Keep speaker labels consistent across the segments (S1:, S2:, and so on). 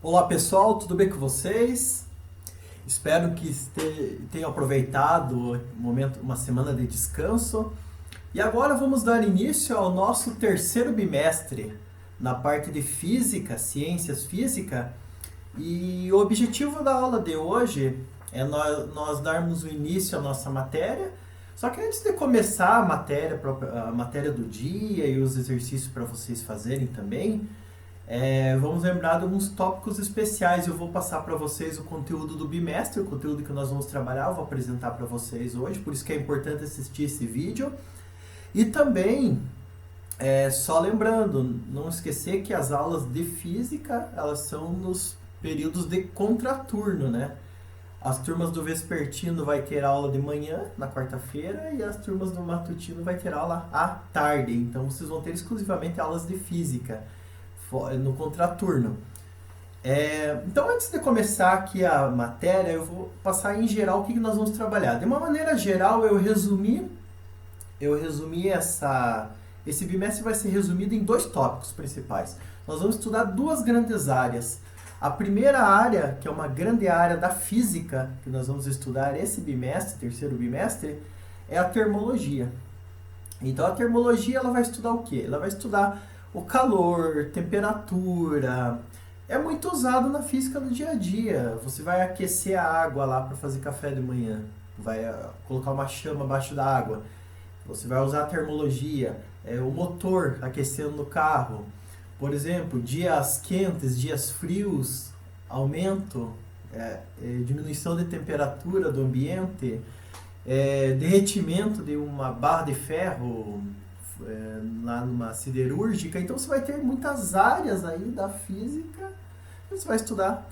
S1: Olá pessoal, tudo bem com vocês? Espero que tenham aproveitado o momento, uma semana de descanso. E agora vamos dar início ao nosso terceiro bimestre na parte de física, ciências física. E o objetivo da aula de hoje é nós darmos o início à nossa matéria. Só que antes de começar a matéria do dia e os exercícios para vocês fazerem também, vamos lembrar de alguns tópicos especiais. Eu vou passar para vocês o conteúdo do bimestre, o conteúdo que nós vamos trabalhar, eu vou apresentar para vocês hoje, por isso que é importante assistir esse vídeo. E também, só lembrando, não esquecer que as aulas de física, elas são nos períodos de contraturno, né? As turmas do vespertino vai ter aula de manhã, na quarta-feira, e as turmas do matutino vai ter aula à tarde. Então vocês vão ter exclusivamente aulas de física no contraturno. Então, antes de começar aqui a matéria, eu vou passar em geral o que nós vamos trabalhar. De uma maneira geral, eu resumi esse bimestre vai ser resumido em dois tópicos principais. Nós vamos estudar duas grandes áreas. A primeira área, que é uma grande área da física, que nós vamos estudar esse bimestre, terceiro bimestre, é a termologia. Então, a termologia ela vai estudar o quê? Ela vai estudar o calor, temperatura. É muito usado na física do dia a dia. Você vai aquecer a água lá para fazer café de manhã. Vai colocar uma chama abaixo da água. Você vai usar a termologia. O motor aquecendo no carro. Por exemplo, dias quentes, dias frios, aumento, diminuição de temperatura do ambiente, derretimento de uma barra de ferro, lá numa siderúrgica. Então você vai ter muitas áreas aí da física que você vai estudar,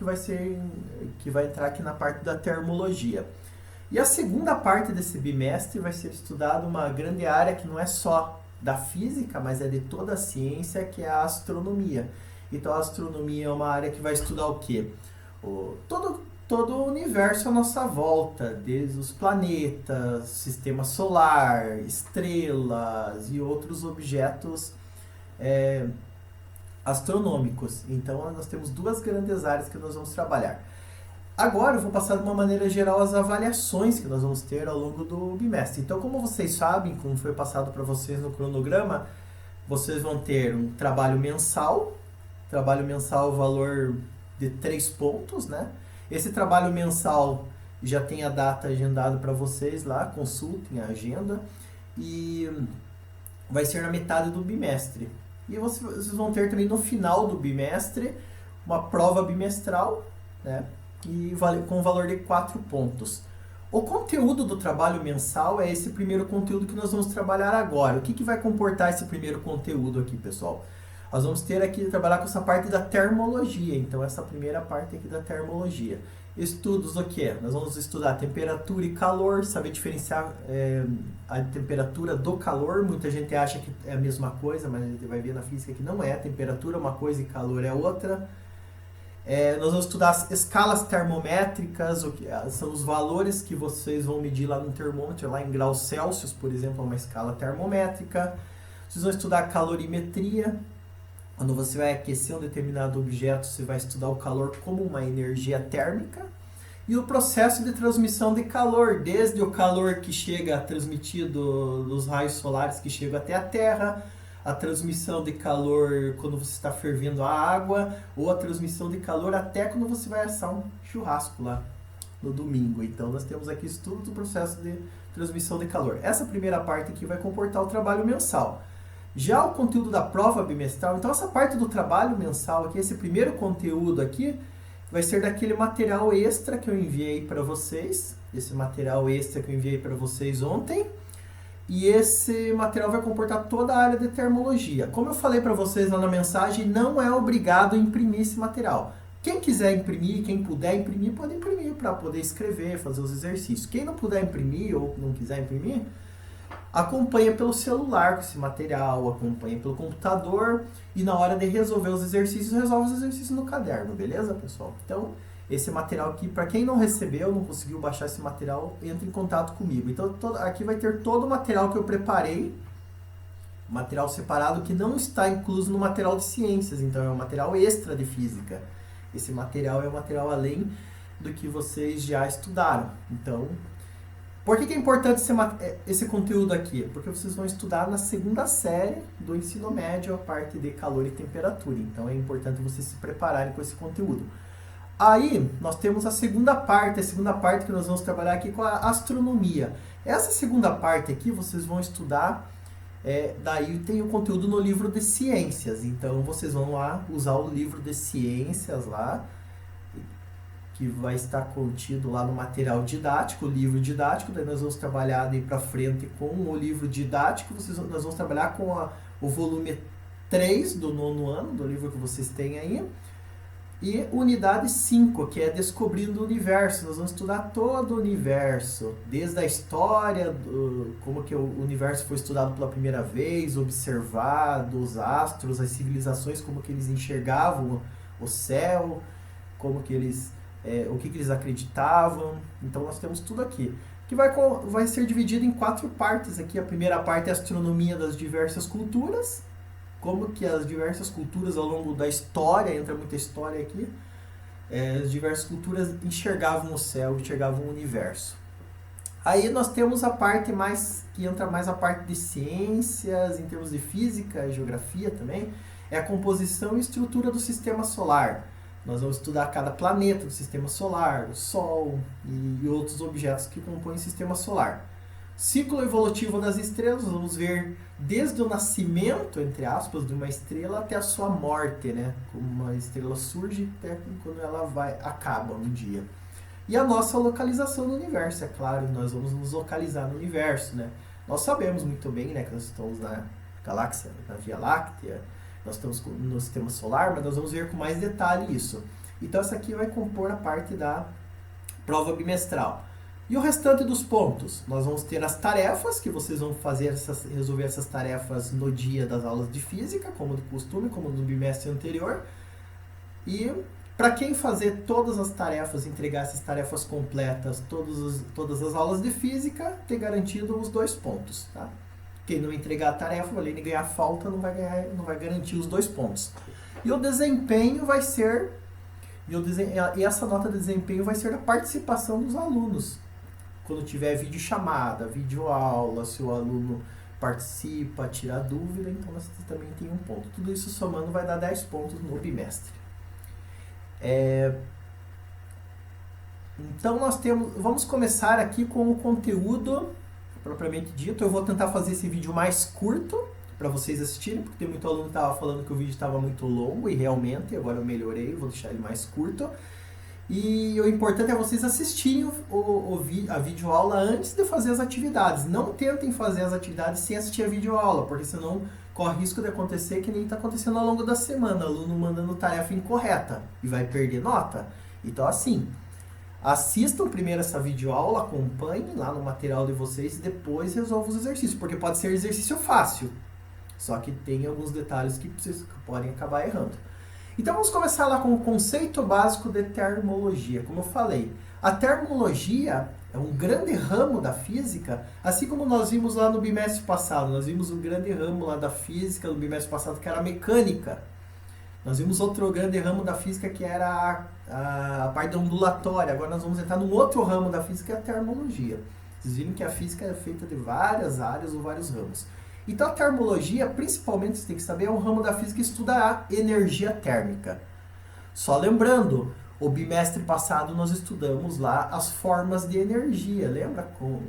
S1: que vai entrar aqui na parte da termologia. E a segunda parte desse bimestre vai ser estudada uma grande área que não é só da física, mas é de toda a ciência, que é a astronomia. Então a astronomia é uma área que vai estudar o quê? Todo o universo à nossa volta, desde os planetas, sistema solar, estrelas e outros objetos astronômicos. Então nós temos duas grandes áreas que nós vamos trabalhar. Agora eu vou passar de uma maneira geral as avaliações que nós vamos ter ao longo do bimestre. Então, como vocês sabem, como foi passado para vocês no cronograma, vocês vão ter um trabalho mensal, valor de 3 pontos, né? Esse trabalho mensal já tem a data agendada para vocês lá, consultem a agenda, e vai ser na metade do bimestre. E vocês vão ter também no final do bimestre uma prova bimestral, né? E com valor de 4 pontos. O conteúdo do trabalho mensal é esse primeiro conteúdo que nós vamos trabalhar agora. O que vai comportar esse primeiro conteúdo aqui, pessoal? Nós vamos ter aqui trabalhar com essa parte da termologia. Então, essa primeira parte aqui da termologia. Estudos o quê? Nós vamos estudar temperatura e calor, saber diferenciar a temperatura do calor. Muita gente acha que é a mesma coisa, mas a gente vai ver na física que não é. Temperatura é uma coisa e calor é outra. Nós vamos estudar as escalas termométricas, são os valores que vocês vão medir lá no termômetro, lá em graus Celsius, por exemplo, é uma escala termométrica. Vocês vão estudar a calorimetria. Quando você vai aquecer um determinado objeto, você vai estudar o calor como uma energia térmica. E o processo de transmissão de calor, desde o calor que chega transmitido dos raios solares que chegam até a Terra, a transmissão de calor quando você está fervendo a água, ou a transmissão de calor até quando você vai assar um churrasco lá no domingo. Então nós temos aqui estudo do processo de transmissão de calor. Essa primeira parte aqui vai comportar o trabalho mensal. Já o conteúdo da prova bimestral, então essa parte do trabalho mensal aqui, esse primeiro conteúdo aqui, vai ser daquele material extra que eu enviei para vocês, ontem. E esse material vai comportar toda a área de termologia. Como eu falei para vocês lá na mensagem, não é obrigado a imprimir esse material. Quem quiser imprimir, quem puder imprimir, pode imprimir para poder escrever, fazer os exercícios. Quem não puder imprimir ou não quiser imprimir, acompanha pelo celular com esse material, acompanha pelo computador e na hora de resolver os exercícios, resolve os exercícios no caderno, beleza, pessoal? Então, esse material aqui, para quem não recebeu, não conseguiu baixar esse material, entre em contato comigo. Então, aqui vai ter todo o material que eu preparei, material separado que não está incluso no material de ciências, então é um material extra de física. Esse material é um material além do que vocês já estudaram. Então, por que é importante esse conteúdo aqui? Porque vocês vão estudar na segunda série do ensino médio a parte de calor e temperatura. Então, é importante vocês se prepararem com esse conteúdo. Aí, nós temos a segunda parte que nós vamos trabalhar aqui com a astronomia. Essa segunda parte aqui, vocês vão estudar, daí tem o conteúdo no livro de ciências. Então, vocês vão lá usar o livro de ciências lá, que vai estar contido lá no material didático, o livro didático. Daí nós vamos trabalhar daí para frente com o livro didático. Nós vamos trabalhar com o volume 3 do 9º ano, do livro que vocês têm aí. E unidade 5, que é Descobrindo o Universo. Nós vamos estudar todo o universo, desde a história, como que o universo foi estudado pela primeira vez, observado, os astros, as civilizações, como que eles enxergavam o céu, como que eles, o que eles acreditavam. Então nós temos tudo aqui, que vai ser dividido em 4 partes aqui. A primeira parte é a astronomia das diversas culturas, como que as diversas culturas ao longo da história, entra muita história aqui, as diversas culturas enxergavam o céu, enxergavam o universo. Aí nós temos a parte que entra mais a parte de ciências, em termos de física e geografia também, é a composição e estrutura do sistema solar. Nós vamos estudar cada planeta do sistema solar, o Sol e outros objetos que compõem o sistema solar. Ciclo evolutivo das estrelas, vamos ver desde o nascimento, entre aspas, de uma estrela até a sua morte, né? Como uma estrela surge até quando ela acaba um dia. E a nossa localização no universo, é claro, nós vamos nos localizar no universo, né? Nós sabemos muito bem, né, que nós estamos na galáxia, na Via Láctea, nós estamos no sistema solar, mas nós vamos ver com mais detalhe isso. Então essa aqui vai compor a parte da prova bimestral. E o restante dos pontos? Nós vamos ter as tarefas, que vocês vão resolver essas tarefas no dia das aulas de física, como de costume, como no bimestre anterior. E para quem fazer todas as tarefas, entregar essas tarefas completas, todas as aulas de física, ter garantido os 2 pontos. Tá? Quem não entregar a tarefa, além de ganhar falta, não vai garantir os 2 pontos. E o desempenho vai ser... E essa nota de desempenho vai ser a participação dos alunos. Quando tiver videochamada, videoaula, se o aluno participa, tira dúvida, então você também tem 1 ponto. Tudo isso somando vai dar 10 pontos no bimestre. Então vamos começar aqui com o conteúdo propriamente dito. Eu vou tentar fazer esse vídeo mais curto para vocês assistirem, porque tem muito aluno que estava falando que o vídeo estava muito longo, e realmente, agora eu melhorei, vou deixar ele mais curto. E o importante é vocês assistirem a videoaula antes de fazer as atividades. Não tentem fazer as atividades sem assistir a videoaula, porque senão corre risco de acontecer que nem está acontecendo ao longo da semana, aluno mandando tarefa incorreta e vai perder nota. Então assim, assistam primeiro essa videoaula, acompanhem lá no material de vocês e depois resolvam os exercícios, porque pode ser exercício fácil, só que tem alguns detalhes que vocês podem acabar errando. Então vamos começar lá com o conceito básico de termologia. Como eu falei, a termologia é um grande ramo da física, assim como nós vimos lá no bimestre passado. Nós vimos um grande ramo lá da física no bimestre passado, que era a mecânica. Nós vimos outro grande ramo da física, que era a parte ondulatória. Agora nós vamos entrar num outro ramo da física, que é a termologia. Vocês viram que a física é feita de várias áreas ou vários ramos. Então a termologia, principalmente, você tem que saber, é um ramo da física que estuda a energia térmica. Só lembrando, o bimestre passado nós estudamos lá as formas de energia.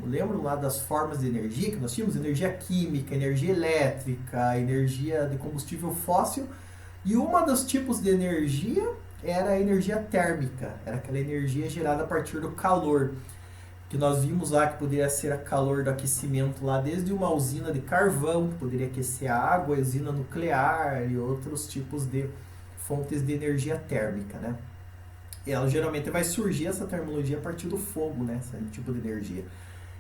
S1: Lembram lá das formas de energia que nós tínhamos? Energia química, energia elétrica, energia de combustível fóssil. E uma dos tipos de energia era a energia térmica. Era aquela energia gerada a partir do calor, que nós vimos lá que poderia ser a calor do aquecimento lá, desde uma usina de carvão, que poderia aquecer a água, a usina nuclear e outros tipos de fontes de energia térmica, né? E ela geralmente vai surgir, essa termologia, a partir do fogo, né? Esse tipo de energia.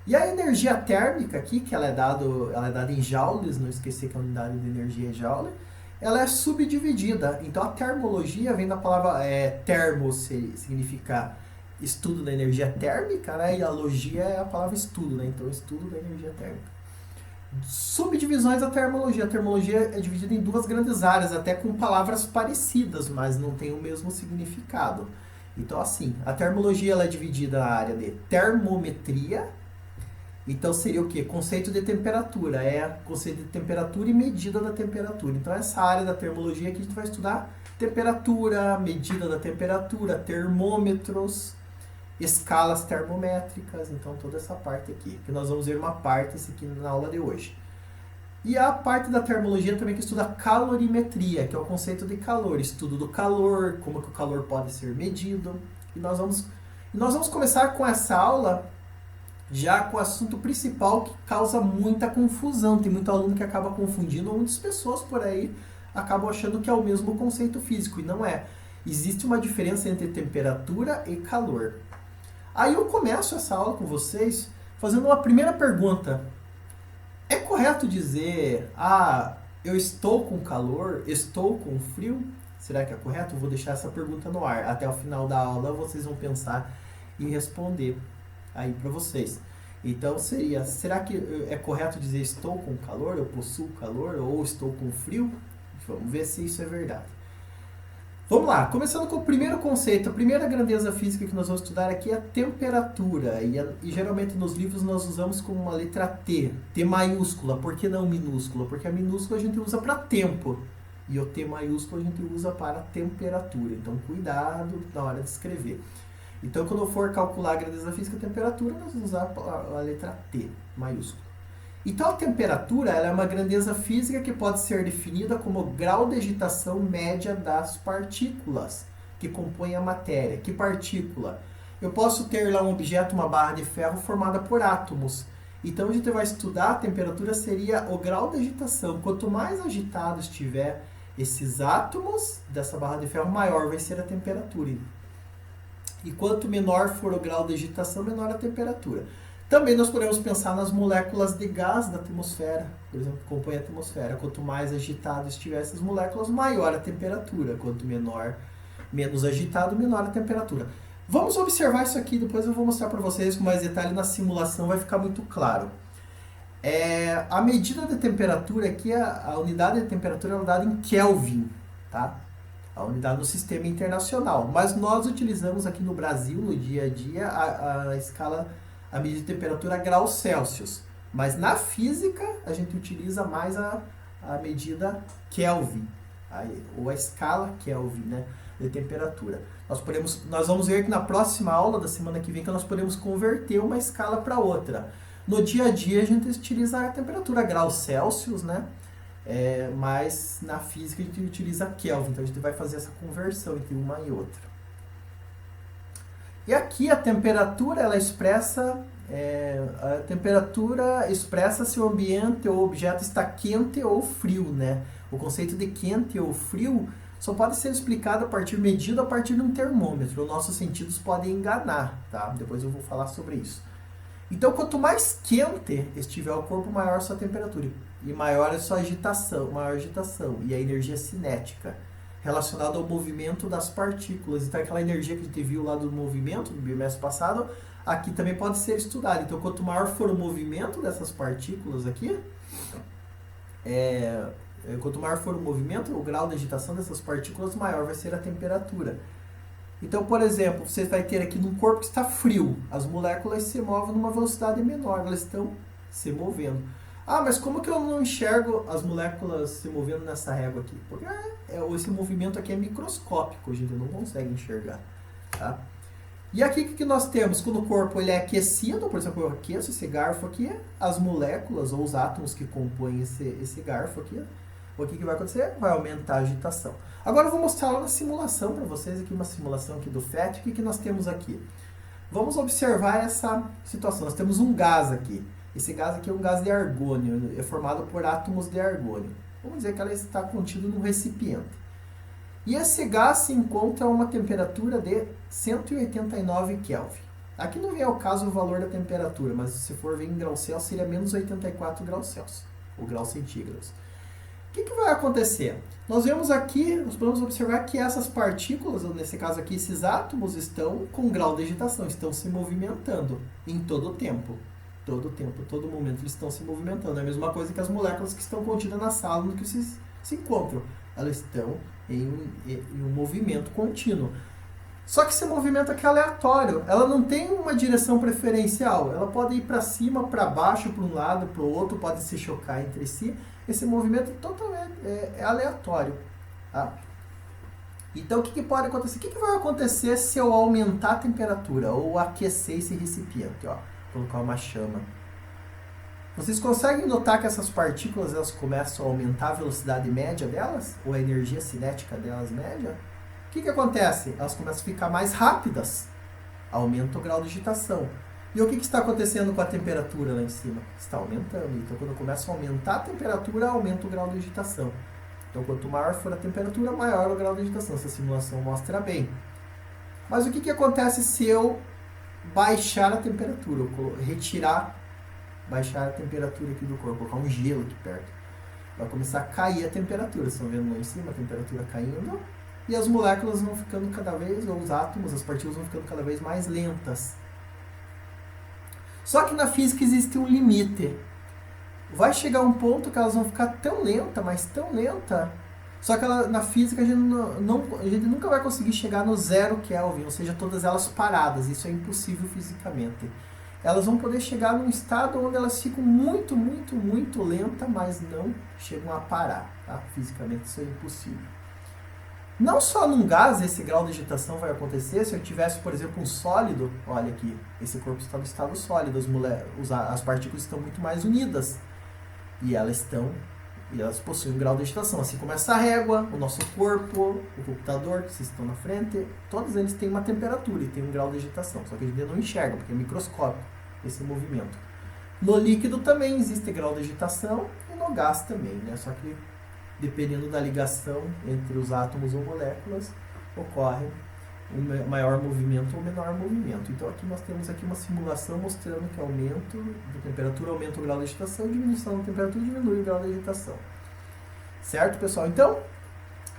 S1: E a energia térmica aqui, que ela é dada em joules, não esquecer que a unidade de energia é joule, ela é subdividida. Então a termologia vem da palavra termo, significa estudo da energia térmica, né? E a logia é a palavra estudo, né? Então estudo da energia térmica. Subdivisões da termologia. A termologia é dividida em duas grandes áreas, até com palavras parecidas, mas não tem o mesmo significado. Então, assim, a termologia ela é dividida na área de termometria. Então, seria o quê? Conceito de temperatura. É conceito de temperatura e medida da temperatura. Então, essa área da termologia que a gente vai estudar temperatura, medida da temperatura, termômetros, escalas termométricas, então toda essa parte aqui, que nós vamos ver uma parte isso aqui na aula de hoje. E a parte da termologia também que estuda calorimetria, que é o conceito de calor, estudo do calor, como que o calor pode ser medido. E nós vamos começar com essa aula já com o assunto principal que causa muita confusão. Tem muito aluno que acaba confundindo, muitas pessoas por aí acabam achando que é o mesmo conceito físico, e não é. Existe uma diferença entre temperatura e calor. Aí eu começo essa aula com vocês fazendo uma primeira pergunta. É correto dizer, eu estou com calor, estou com frio? Será que é correto? Eu vou deixar essa pergunta no ar. Até o final da aula vocês vão pensar e responder aí para vocês. Então será que é correto dizer estou com calor, eu possuo calor ou estou com frio? Vamos ver se isso é verdade. Vamos lá, começando com o primeiro conceito. A primeira grandeza física que nós vamos estudar aqui é a temperatura. E geralmente nos livros nós usamos como uma letra T. T maiúscula. Por que não minúscula? Porque a minúscula a gente usa para tempo. E o T maiúsculo a gente usa para temperatura. Então cuidado na hora de escrever. Então quando eu for calcular a grandeza física, a temperatura, nós vamos usar a letra T maiúscula. Então a temperatura ela é uma grandeza física que pode ser definida como o grau de agitação média das partículas que compõem a matéria. Que partícula? Eu posso ter lá um objeto, uma barra de ferro formada por átomos. Então a gente vai estudar a temperatura seria o grau de agitação. Quanto mais agitado estiver esses átomos dessa barra de ferro, maior vai ser a temperatura. E quanto menor for o grau de agitação, menor a temperatura. Também nós podemos pensar nas moléculas de gás da atmosfera, por exemplo, que compõem a atmosfera. Quanto mais agitado estiver essas moléculas, maior a temperatura. Quanto menos agitado, menor a temperatura. Vamos observar isso aqui, depois eu vou mostrar para vocês com mais detalhe na simulação, vai ficar muito claro. A medida de temperatura aqui, a unidade de temperatura é dada em Kelvin, tá? A unidade do sistema internacional. Mas nós utilizamos aqui no Brasil, no dia a dia, a escala, a medida de temperatura graus Celsius. Mas na física, a gente utiliza mais a medida Kelvin, ou a escala Kelvin, né, de temperatura. Nós vamos ver que na próxima aula da semana que vem que nós podemos converter uma escala para outra. No dia a dia, a gente utiliza a temperatura graus Celsius, né? Mas na física a gente utiliza Kelvin, então a gente vai fazer essa conversão entre uma e outra. E aqui a temperatura, ela expressa, se o ambiente ou o objeto está quente ou frio, né? O conceito de quente ou frio só pode ser explicado medido a partir de um termômetro. Os nossos sentidos podem enganar, tá? Depois eu vou falar sobre isso. Então, quanto mais quente estiver o corpo, maior a sua temperatura. E maior a sua agitação, e a energia cinética, relacionada ao movimento das partículas. Então, aquela energia que a gente viu lá do movimento, do bimestre passado, aqui também pode ser estudada. Então, quanto maior for o movimento dessas partículas aqui, quanto maior for o movimento, o grau de agitação dessas partículas, maior vai ser a temperatura. Então, por exemplo, você vai ter aqui num corpo que está frio, as moléculas se movem numa velocidade menor, elas estão se movendo. Mas como que eu não enxergo as moléculas se movendo nessa régua aqui? Porque esse movimento aqui é microscópico, a gente não consegue enxergar. Tá? E aqui o que nós temos? Quando o corpo ele é aquecido, por exemplo, eu aqueço esse garfo aqui, as moléculas ou os átomos que compõem esse garfo aqui, o que vai acontecer? Vai aumentar a agitação. Agora eu vou mostrar uma simulação para vocês, aqui uma simulação aqui do FET. O que nós temos aqui? Vamos observar essa situação. Nós temos um gás aqui. Esse gás aqui é um gás de argônio, é formado por átomos de argônio. Vamos dizer que ela está contida num recipiente. E esse gás se encontra a uma temperatura de 189 Kelvin. Aqui não vem ao caso o valor da temperatura, mas se for ver em graus Celsius, seria menos 84 graus Celsius, ou graus centígrados. O que vai acontecer? Nós podemos observar que essas partículas, ou nesse caso aqui, esses átomos estão com grau de agitação, estão se movimentando em todo o tempo. Todo tempo, todo momento eles estão se movimentando. É a mesma coisa que as moléculas que estão contidas na sala no que se encontram. Elas estão em um movimento contínuo. Só que esse movimento aqui é aleatório. Ela não tem uma direção preferencial. Ela pode ir para cima, para baixo, para um lado, para o outro, pode se chocar entre si. Esse movimento totalmente é aleatório. Tá? Então, o que pode acontecer? O que vai acontecer se eu aumentar a temperatura ou aquecer esse recipiente? Ó, colocar uma chama. Vocês conseguem notar que essas partículas elas começam a aumentar a velocidade média delas? Ou a energia cinética delas média? O que acontece? Elas começam a ficar mais rápidas. Aumenta o grau de agitação. E o que está acontecendo com a temperatura lá em cima? Está aumentando. Então, quando começa a aumentar a temperatura, aumenta o grau de agitação. Então, quanto maior for a temperatura, maior o grau de agitação. Essa simulação mostra bem. Mas o que acontece se eu baixar a temperatura? Baixar a temperatura aqui do corpo, colocar um gelo aqui perto. Vai começar a cair a temperatura. Vocês estão vendo lá em cima a temperatura caindo? E as moléculas vão ficando cada vez, ou os átomos, as partículas vão ficando cada vez mais lentas. Só que na física existe um limite. Vai chegar um ponto que elas vão ficar tão lenta, mas tão lenta. Só que na física a gente nunca vai conseguir chegar no 0 Kelvin, ou seja, todas elas paradas. Isso é impossível fisicamente. Elas vão poder chegar num estado onde elas ficam muito, muito, muito lentas, mas não chegam a parar. Tá? Fisicamente isso é impossível. Não só num gás esse grau de agitação vai acontecer, se eu tivesse, por exemplo, um sólido, olha aqui, esse corpo está no estado sólido, as partículas estão muito mais unidas. E elas possuem um grau de agitação, assim como essa régua, o nosso corpo, o computador que vocês estão na frente, todos eles têm uma temperatura e têm um grau de agitação, só que a gente não enxerga, porque é microscópico esse movimento. No líquido também existe grau de agitação e no gás também, né? Só que dependendo da ligação entre os átomos ou moléculas, ocorre um maior movimento ou menor movimento. Então aqui nós temos aqui uma simulação mostrando que aumento da temperatura aumenta o grau de agitação, diminuição da temperatura diminui o grau de agitação. Certo, pessoal? Então,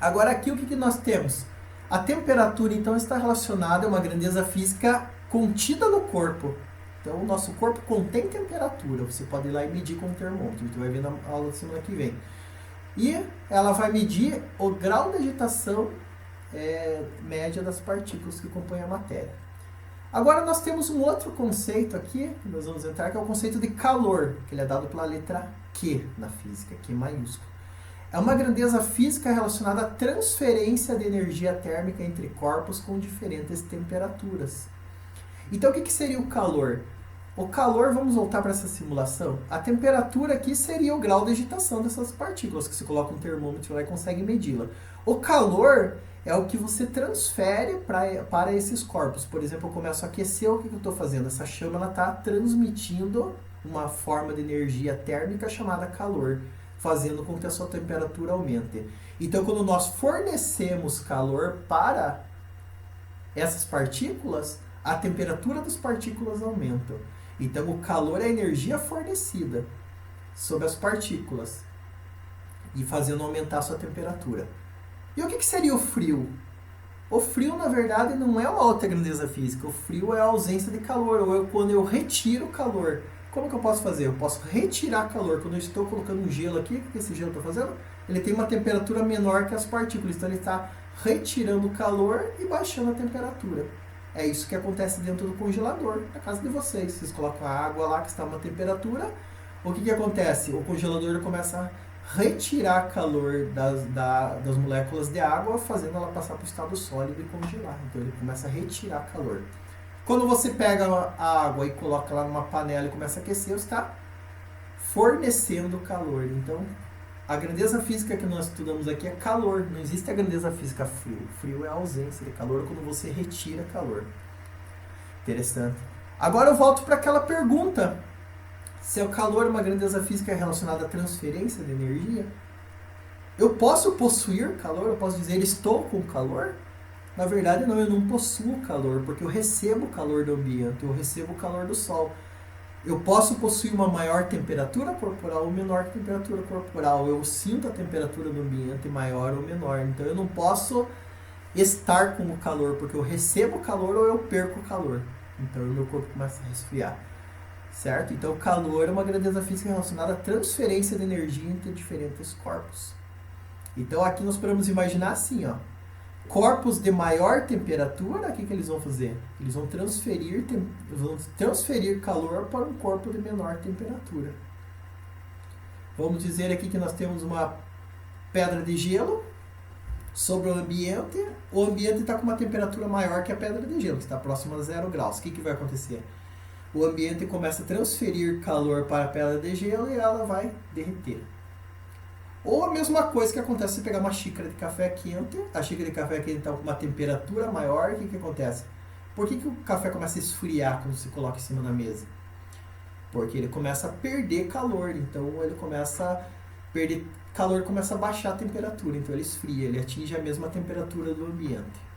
S1: agora aqui o que nós temos? A temperatura, então, está relacionada a uma grandeza física contida no corpo. Então, o nosso corpo contém temperatura. Você pode ir lá e medir com o termômetro. Você vai ver na aula da semana que vem. E ela vai medir o grau de agitação média das partículas que compõem a matéria. Agora nós temos um outro conceito aqui, que nós vamos entrar, que é o conceito de calor, que ele é dado pela letra Q na física, Q maiúsculo. É uma grandeza física relacionada à transferência de energia térmica entre corpos com diferentes temperaturas. Então o que seria o calor? O calor, vamos voltar para essa simulação, a temperatura aqui seria o grau de agitação dessas partículas, que você coloca um termômetro lá e consegue medi-la. O calor é o que você transfere para esses corpos. Por exemplo, eu começo a aquecer, o que eu estou fazendo? Essa chama está transmitindo uma forma de energia térmica chamada calor, fazendo com que a sua temperatura aumente. Então, quando nós fornecemos calor para essas partículas, a temperatura das partículas aumenta. Então, o calor é a energia fornecida sobre as partículas e fazendo aumentar a sua temperatura. E o que seria o frio? O frio, na verdade, não é uma outra grandeza física. O frio é a ausência de calor, ou quando eu retiro o calor. Como que eu posso fazer? Eu posso retirar calor. Quando eu estou colocando um gelo aqui, o que esse gelo está fazendo? Ele tem uma temperatura menor que as partículas, então ele está retirando o calor e baixando a temperatura. É isso que acontece dentro do congelador, na casa de vocês. Vocês colocam a água lá que está a uma temperatura, o que acontece? O congelador começa a retirar calor das moléculas de água, fazendo ela passar para o estado sólido e congelar. Então ele começa a retirar calor. Quando você pega a água e coloca lá numa panela e começa a aquecer, você está fornecendo calor. Então, a grandeza física que nós estudamos aqui é calor. Não existe a grandeza física frio. Frio é a ausência de calor quando você retira calor. Interessante. Agora eu volto para aquela pergunta. Se o calor é uma grandeza física relacionada à transferência de energia, eu posso possuir calor? Eu posso dizer estou com calor? Na verdade não, eu não possuo calor, porque eu recebo o calor do ambiente, eu recebo o calor do sol. Eu posso possuir uma maior temperatura corporal ou menor temperatura corporal. Eu sinto a temperatura do ambiente maior ou menor. Então eu não posso estar com o calor, porque eu recebo o calor ou eu perco o calor. Então o meu corpo começa a resfriar. certo? Então, calor é uma grandeza física relacionada à transferência de energia entre diferentes corpos. Então, aqui nós podemos imaginar assim, ó, corpos de maior temperatura, o que eles vão fazer? Eles vão transferir calor para um corpo de menor temperatura. Vamos dizer aqui que nós temos uma pedra de gelo sobre o ambiente está com uma temperatura maior que a pedra de gelo, que está próxima a 0 graus. O que vai acontecer? O ambiente começa a transferir calor para a pedra de gelo e ela vai derreter. Ou a mesma coisa que acontece se pegar uma xícara de café quente, a xícara de café quente está com uma temperatura maior, o que acontece? Por que o café começa a esfriar quando se coloca em cima da mesa? Porque ele começa a perder calor, então ele começa a perder calor, começa a baixar a temperatura, então ele esfria, ele atinge a mesma temperatura do ambiente.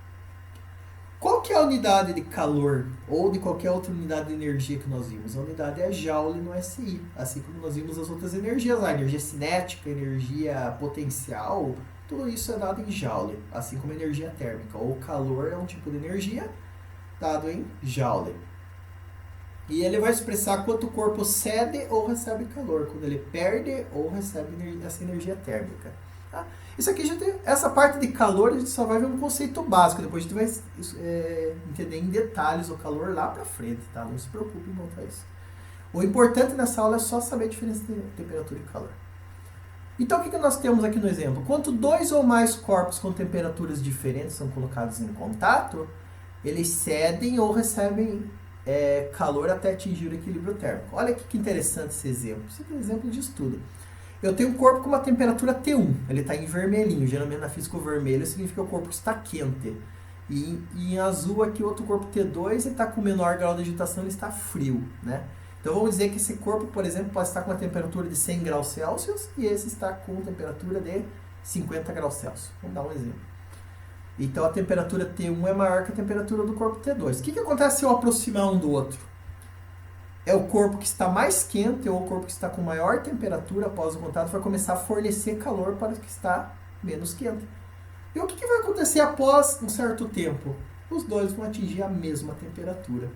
S1: Qual que é a unidade de calor ou de qualquer outra unidade de energia que nós vimos? A unidade é Joule no SI, assim como nós vimos as outras energias lá, energia cinética, energia potencial, tudo isso é dado em Joule, assim como energia térmica. Ou calor é um tipo de energia dado em Joule. E ele vai expressar quanto o corpo cede ou recebe calor, quando ele perde ou recebe essa energia térmica. Tá? Isso aqui já tem, essa parte de calor a gente só vai ver um conceito básico, depois a gente vai entender em detalhes o calor lá pra frente, tá? Não se preocupe em montar isso. O importante nessa aula é só saber a diferença de temperatura e calor. Então o que nós temos aqui no exemplo? Quando dois ou mais corpos com temperaturas diferentes são colocados em contato, eles cedem ou recebem calor até atingir o equilíbrio térmico. Olha que interessante esse exemplo. Esse é um exemplo de estudo. Eu tenho um corpo com uma temperatura T1, ele está em vermelhinho, geralmente na física o vermelho significa que o corpo está quente. E em azul aqui outro corpo T2, ele está com menor grau de agitação, ele está frio, né? Então vamos dizer que esse corpo, por exemplo, pode estar com uma temperatura de 100 graus Celsius e esse está com temperatura de 50 graus Celsius. Vamos dar um exemplo. Então a temperatura T1 é maior que a temperatura do corpo T2. O que acontece se eu aproximar um do outro? É o corpo que está mais quente ou o corpo que está com maior temperatura após o contato vai começar a fornecer calor para o que está menos quente. E o que vai acontecer após um certo tempo? Os dois vão atingir a mesma temperatura.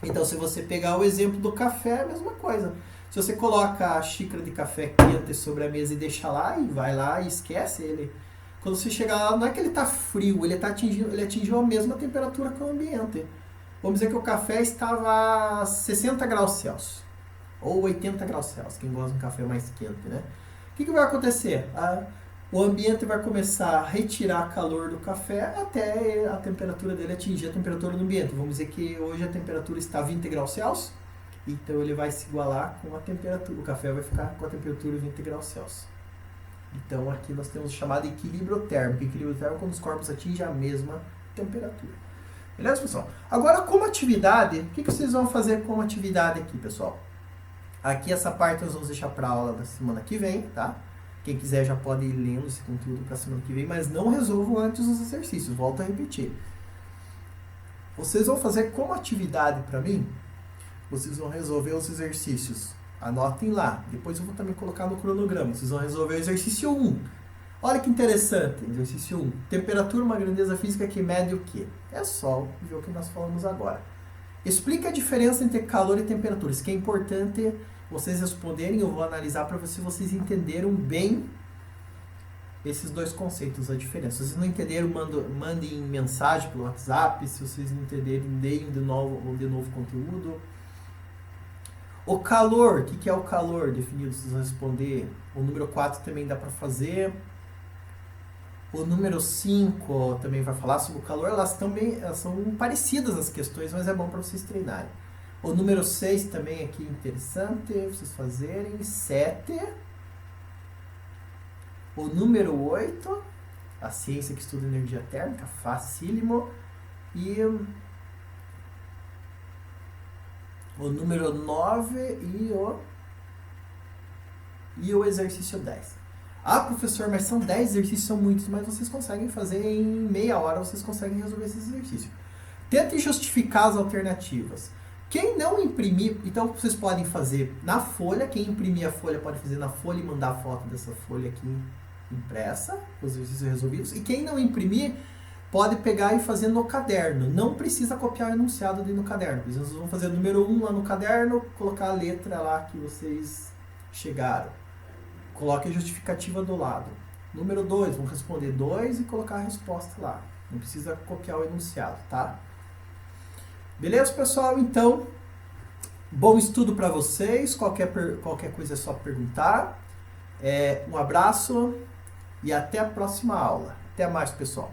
S1: Então, se você pegar o exemplo do café, é a mesma coisa. Se você coloca a xícara de café quente sobre a mesa e deixa lá, e vai lá e esquece ele, quando você chegar lá, não é que ele está frio, ele atingiu a mesma temperatura que o ambiente. Vamos dizer que o café estava a 60 graus Celsius, ou 80 graus Celsius, quem gosta de um café mais quente, né? O que vai acontecer? O ambiente vai começar a retirar calor do café até a temperatura dele atingir a temperatura do ambiente. Vamos dizer que hoje a temperatura está a 20 graus Celsius, então ele vai se igualar com a temperatura, o café vai ficar com a temperatura 20 graus Celsius. Então aqui nós temos o chamado equilíbrio térmico. Equilíbrio térmico é quando os corpos atingem a mesma temperatura. Beleza, pessoal? Agora, como atividade, o que vocês vão fazer como atividade aqui, pessoal? Aqui essa parte nós vamos deixar para a aula da semana que vem, tá? Quem quiser já pode ir lendo esse conteúdo para a semana que vem, mas não resolvam antes os exercícios, volto a repetir. Vocês vão fazer como atividade para mim, vocês vão resolver os exercícios. Anotem lá, depois eu vou também colocar no cronograma. Vocês vão resolver o exercício 1. Olha que interessante, exercício 1. Temperatura, uma grandeza física que mede o quê? É só ver o que nós falamos agora. Explica a diferença entre calor e temperatura. Isso que é importante vocês responderem, eu vou analisar para ver se vocês entenderam bem esses dois conceitos, a diferença. Se vocês não entenderam, mandem mensagem pelo WhatsApp. Se vocês não entenderem, deem de novo conteúdo. O calor, o que é o calor definido? Vocês vão responder. O número 4 também dá para fazer. O número 5 também vai falar sobre o calor. Elas são parecidas as questões, mas é bom para vocês treinarem. O número 6 também aqui interessante vocês fazerem. 7. O número 8, a ciência que estuda energia térmica, facílimo. E o número 9 e o exercício 10. Ah, professor, mas são 10 exercícios, são muitos, mas vocês conseguem fazer em meia hora, vocês conseguem resolver esses exercícios. Tentem justificar as alternativas. Quem não imprimir, então vocês podem fazer na folha, quem imprimir a folha pode fazer na folha e mandar a foto dessa folha aqui impressa, os exercícios resolvidos. E quem não imprimir, pode pegar e fazer no caderno. Não precisa copiar o enunciado ali no caderno. Vocês vão fazer o número 1 lá no caderno, colocar a letra lá que vocês chegaram. Coloque a justificativa do lado. Número 2, vão responder 2 e colocar a resposta lá. Não precisa copiar o enunciado, tá? Beleza, pessoal? Então, bom estudo para vocês. Qualquer coisa é só perguntar. Um abraço e até a próxima aula. Até mais, pessoal.